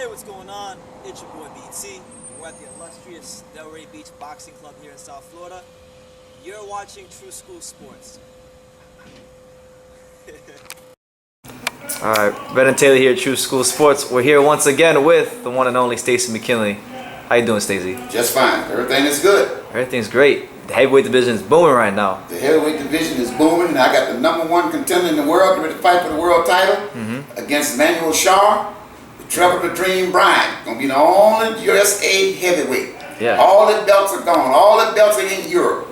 Hey, what's going on? It's your boy BT. We're at the illustrious Delray Beach Boxing Club here in South Florida. You're watching True School Sports. Alright, Brett and Taylor here at True School Sports. We're here once again with the one and only Stacey McKinley. How you doing, Stacey? Just fine. Everything is good. Everything's great. The heavyweight division is booming right now. The heavyweight division is booming, and I got the #1 contender in the world ready to fight for the world title against Manuel Shaw, the Trevor the Dream Bryant. Gonna be the only USA heavyweight. Yeah. All the belts are gone. All the belts are in Europe.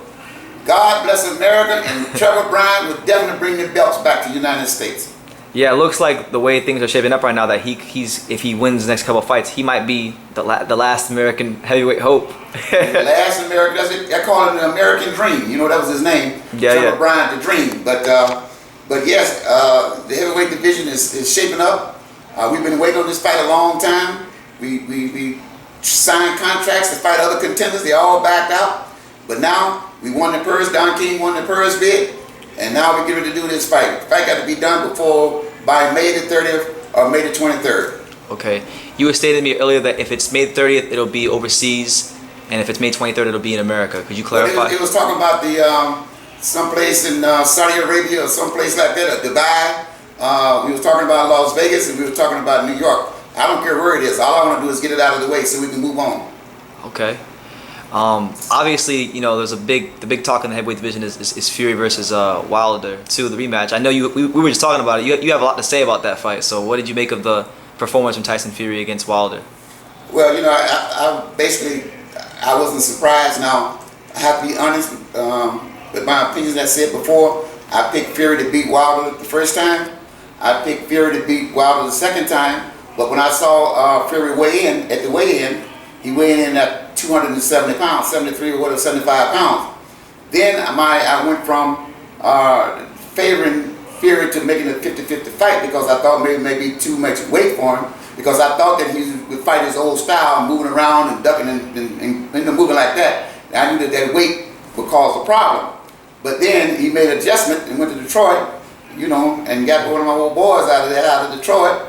God bless America, and Trevor Bryant would definitely bring the belts back to the United States. Yeah, it looks like the way things are shaping up right now that he's if he wins the next couple of fights, he might be the last American heavyweight hope. The last American, that's it. I call him the American Dream. You know, that was his name. Yeah, Trevor yeah. Bryant, the Dream. But yes, the heavyweight division is shaping up. We've been waiting on this fight a long time. We signed contracts to fight other contenders. They all backed out. But now we won the purse. Don King won the purse bid. And now we're getting ready to do this fight. The fight got to be done by May the 30th or May the 23rd. Okay. You were stating to me earlier that if it's May 30th, it'll be overseas, and if it's May 23rd, it'll be in America. Could you clarify? It was talking about the someplace in Saudi Arabia or someplace like that, or Dubai. We was talking about Las Vegas, and we were talking about New York. I don't care where it is. All I want to do is get it out of the way so we can move on. Okay. Obviously, you know, the big talk in the heavyweight division is Fury versus Wilder too, the rematch. I know we were just talking about it. You have a lot to say about that fight. So what did you make of the performance from Tyson Fury against Wilder? Well, you know, I basically wasn't surprised. Now, I have to be honest with my opinions. I said before, I picked Fury to beat Wilder the first time. I picked Fury to beat Wilder the second time. But when I saw Fury weigh in at the weigh-in, he weighed in at 270 pounds, 73 or whatever, 75 pounds. Then I went from favoring Fury to making a 50-50 fight because I thought maybe too much weight for him, because I thought that he would fight his old style, moving around and ducking and moving like that. And I knew that weight would cause a problem. But then he made an adjustment and went to Detroit, you know, and got one of my old boys out of Detroit.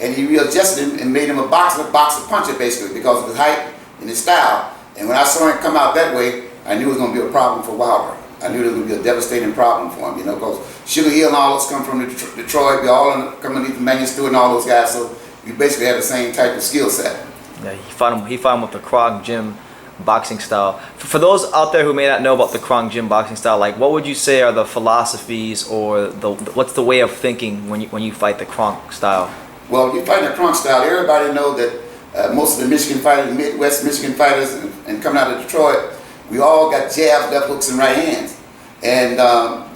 And he readjusted him and made him a boxer puncher, basically, because of his height and his style. And when I saw him come out that way, I knew it was going to be a problem for Wilder. I knew it was going to be a devastating problem for him, you know, because Sugar Hill and all those come from Detroit. We all come underneath the Manuel Stewart and all those guys, so we basically have the same type of skill set. Yeah, he fought him with the Krog Gym boxing style. For those out there who may not know about the Krog Gym boxing style, like what would you say are the philosophies or what's the way of thinking when you fight the Krog style? Well, if you fight the Krog style, everybody know that most of the Michigan fighters, Midwest Michigan fighters, and coming out of Detroit, we all got jabs, left hooks, and right hands. And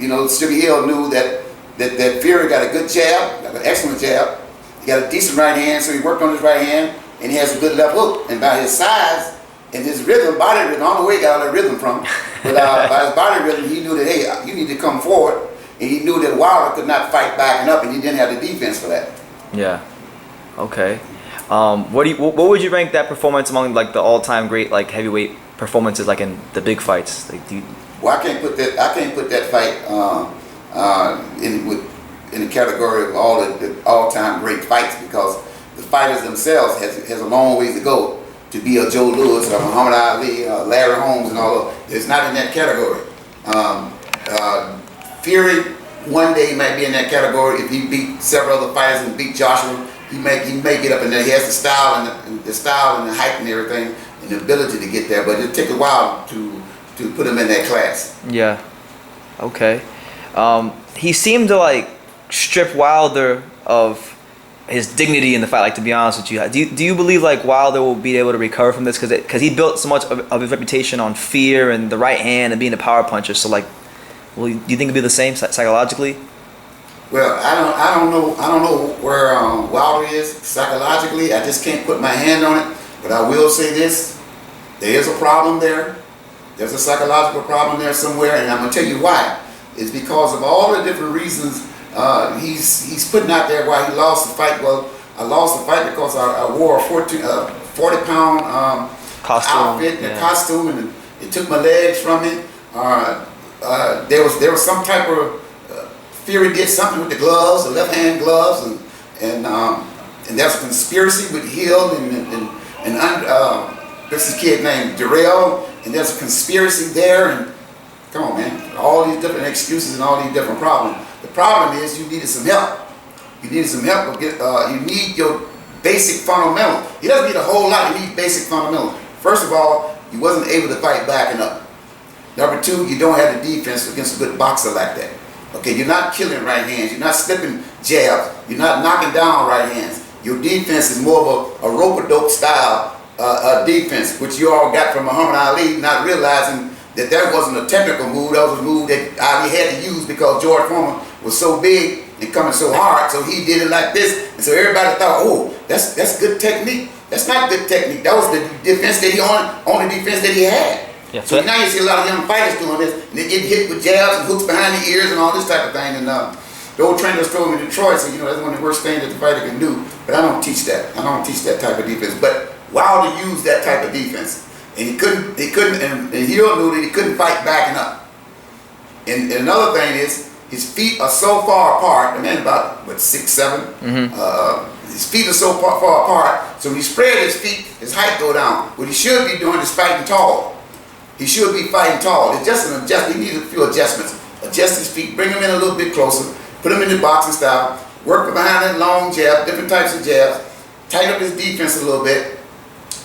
you know, Sugar Hill knew that Fury got a good jab, got an excellent jab. He got a decent right hand, so he worked on his right hand, and he has a good left hook. And by his size and his rhythm, body rhythm, I don't know where he got all that rhythm from, but by his body rhythm, he knew that, hey, you need to come forward. And he knew that Wilder could not fight backing up, and he didn't have the defense for that. Yeah. Okay. What would you rank that performance among like the all-time great like heavyweight performances like in the big fights? Like, well, I can't put that fight in the category of all the all-time great fights, because the fighters themselves has a long ways to go to be a Joe Louis or Muhammad Ali, Larry Holmes, and all of. It's not in that category. Fury one day might be in that category if he beat several other fighters and beat Joshua. He may get up in there. He has the style and the height and everything and the ability to get there, but it'll take a while to put him in that class. Yeah. Okay. He seemed to like strip Wilder of his dignity in the fight. Like, to be honest with you, do you believe like Wilder will be able to recover from this because he built so much of his reputation on fear and the right hand and being a power puncher? So like, do you think it'll be the same psychologically? Well, I don't know where Wilder is psychologically. I just can't put my hand on it. But I will say this: there is a problem there. There's a psychological problem there somewhere, and I'm gonna tell you why. It's because of all the different reasons he's putting out there why he lost the fight. Well, I lost the fight because I wore a 40-pound outfit and a costume, and it took my legs from me. There was some type of Fury did something with the gloves, the left hand gloves, and and there's a conspiracy with Hill this kid named Darrell, and there's a conspiracy there, and come on, man, all these different excuses and all these different problems. The problem is you needed some help. You needed some help. You need your basic fundamentals. He doesn't need a whole lot. You need basic fundamentals. First of all, he wasn't able to fight backing up. Number two, you don't have the defense against a good boxer like that. Okay, you're not killing right hands. You're not slipping jabs. You're not knocking down right hands. Your defense is more of a rope-a-dope style defense, which you all got from Muhammad Ali, not realizing that wasn't a technical move. That was a move that Ali had to use because George Foreman was so big and coming so hard, so he did it like this. And so everybody thought, oh, that's good technique. That's not good technique. That was the defense that only defense that he had. Yeah, so now you see a lot of young fighters doing this, and they get hit with jabs and hooks behind the ears and all this type of thing. And the old trainer told me in Detroit, so that's one of the worst things that the fighter can do. But I don't teach that. I don't teach that type of defense. But Wilder used that type of defense, and he couldn't, and Hill knew that he couldn't fight backing up. And another thing is, his feet are so far apart. The man about 6'7". His feet are so far apart. So when he spread his feet, his height go down. What he should be doing is fighting tall. He should be fighting tall. It's just an adjustment. He needs a few adjustments. Adjust his feet, bring him in a little bit closer, put him in the boxing style, work behind that long jab, different types of jabs, tighten up his defense a little bit,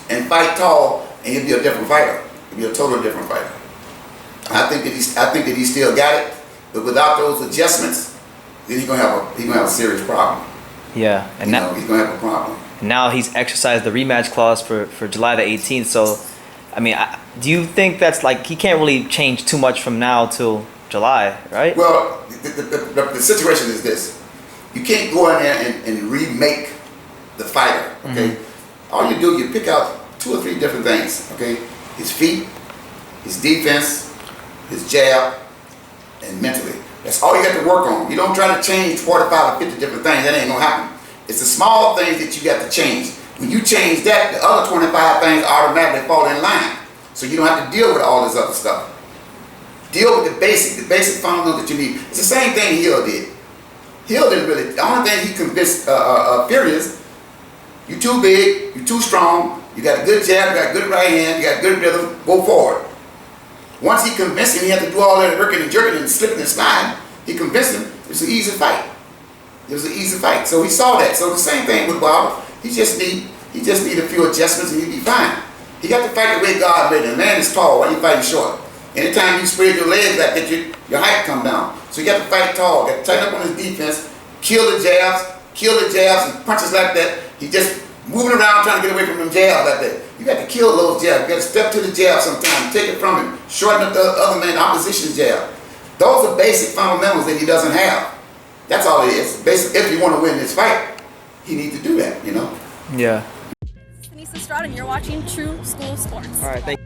and fight tall, and he'll be a different fighter. He'll be a totally different fighter. I think that he still got it, but without those adjustments, then he's gonna have a serious problem. Yeah, and now he's gonna have a problem. Now he's exercised the rematch clause for July the 18th. So, I mean, do you think that's like he can't really change too much from now till July, right? Well, the situation is this: you can't go in there and remake the fighter. Okay, all you do, you pick out 2 or 3 different things. Okay, his feet, his defense, his jab, and mentally. That's all you got to work on. You don't try to change 45 or 50 different things. That ain't gonna happen. It's the small things that you got to change. When you change that, the other 25 things automatically fall in line. So you don't have to deal with all this other stuff. Deal with the basic fundamentals that you need. It's the same thing Hill did. Hill didn't really, the only thing he convinced Fury is, you're too big, you're too strong, you got a good jab, you got a good right hand, you got good rhythm, go forward. Once he convinced him he had to do all that working and jerking and slipping and sliding, he convinced him it was an easy fight. It was an easy fight. So he saw that. So the same thing with Wilder. He just need a few adjustments and he'd be fine. He got to fight the way God made him. The man is tall while you fighting short. Anytime you spread your legs like that, your height come down. So you got to fight tall. Got to tighten up on his defense, kill the jabs and punches like that. He just moving around trying to get away from them jabs like that. You got to kill those jabs. You got to step to the jab sometimes, take it from him, shorten up the other man, opposition jab. Those are basic fundamentals that he doesn't have. That's all it is. Basically, if you want to win this fight, he needs to do that, Yeah. Denise Estrada, and you're watching True School Sports. All right, thank you.